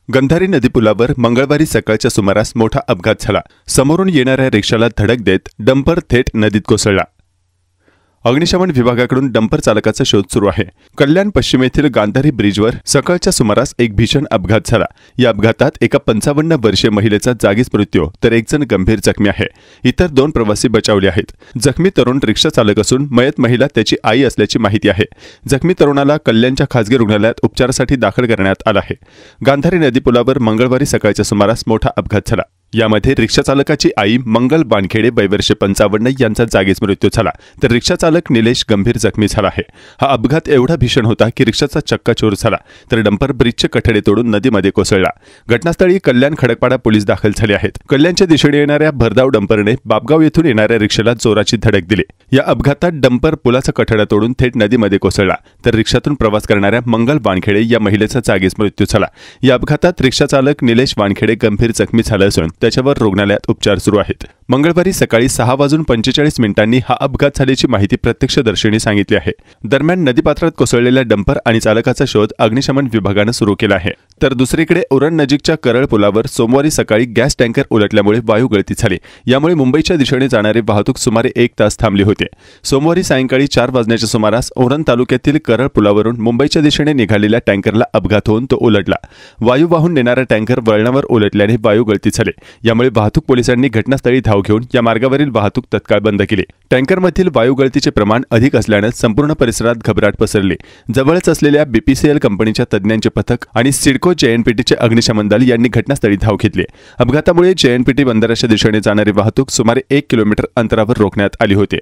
गंधारी नदीपुलावर मंगळवारी सकाळच्या सुमारास मोठा अपघात झाला। समोरून येणाऱ्या रिक्षाला धडक देत डंपर थेट नदीत कोसळला। अग्निशमन विभागाकडून डंपर चालकाचा शोध सुरू आहे। कल्याण पश्चिमेतील गांधारी ब्रिजवर सकाळच्या सुमारास एक भीषण अपघात झाला। या अपघातात एका 55 वर्षीय महिलेचा जागीच मृत्यू तर एक जण गंभीर जखमी आहे। इतर 2 प्रवासी बचावले आहेत। जखमी तरुण रिक्षा चालक असून मयत महिला त्याची आई असल्याची माहिती आहे। जखमी तरुणाला कल्याणच्या खासगी रुग्णालयात उपचारासाठी दाखल करण्यात आले आहे। गांधारी नदीपुलावर मंगळवारी सकाळच्या सुमारास मोठा अपघात झाला। यामध्ये रिक्षा चालकाची आई मंगल बानखेडे वयवर्ष 55 यांचा जागीच मृत्यू झाला तर रिक्षा चालक निलेश गंभीर जखमी झाला आहे। हा अपघात एवढा भीषण होता की रिक्षाचा चक्काचूर झाला तर डंपर ब्रिजचे कठडे तोडून नदीमध्ये कोसळला। घटनास्थळी कल्याण खडकपाडा पोलीस दाखल झाले आहेत। कल्याणच्या दिशेने येणाऱ्या भरधाव डंपरने बापगाव येथून येणाऱ्या रिक्षाला जोराची धडक दिली। या अपघातात डंपर पुलाचा कठडा तोडून थेट नदीमध्ये कोसळला तर रिक्षातून प्रवास करणाऱ्या मंगल बानखेडे या महिलेचा जागीच मृत्यू झाला। या अपघातात रिक्षा चालक निलेश बानखेडे गंभीर जखमी झाला असून त्याच्यावर रुग्णालयात उपचार सुरू आहेत। मंगळवारी सकाळी 6:45 हा अपघात झाल्याची माहिती प्रत्यक्षदर्शींनी सांगितली आहे। दरम्यान नदीपात्रात कोसळलेल्या डंपर आणि चालकाचा शोध अग्निशमन विभागाने सुरू केला आहे। तर दुसरीकडे उरण नजीकच्या करळ पुलावर सोमवारी सकाळी गॅस टँकर उलटल्यामुळे वायू गळती झाली। यामुळे मुंबईच्या दिशेने जाणारी वाहतूक सुमारे 1 तास थांबली होती। सोमवारी सायंकाळी 4 वाजण्याच्या सुमारास उरण तालुक्यातील करळ पुलावरून मुंबईच्या दिशेने निघालेल्या टँकरला अपघात होऊन तो उलटला। वायू वाहून नेणारा टँकर वळणावर उलटल्याने वायू गळती झाली। यामुळे वाहतूक पोलिसांनी घटनास्थळी धाव घेऊन या मार्गावरील वाहतूक तत्काळ बंद केली। टँकरमधील वायू गळतीचे प्रमाण अधिक असल्याने संपूर्ण परिसरात घबराट पसरली। जवळच असलेल्या बीपीसीएल कंपनीच्या तज्ञांचे पथक आणि सिडको जेएनपीटीचे अग्निशमन दल यांनी घटनास्थळी धाव घेतली। अपघातामुळे जेएनपीटी बंदराच्या दिशेने जाणारी वाहतूक सुमारे 1 किलोमीटर अंतरावर रोखण्यात आली होती।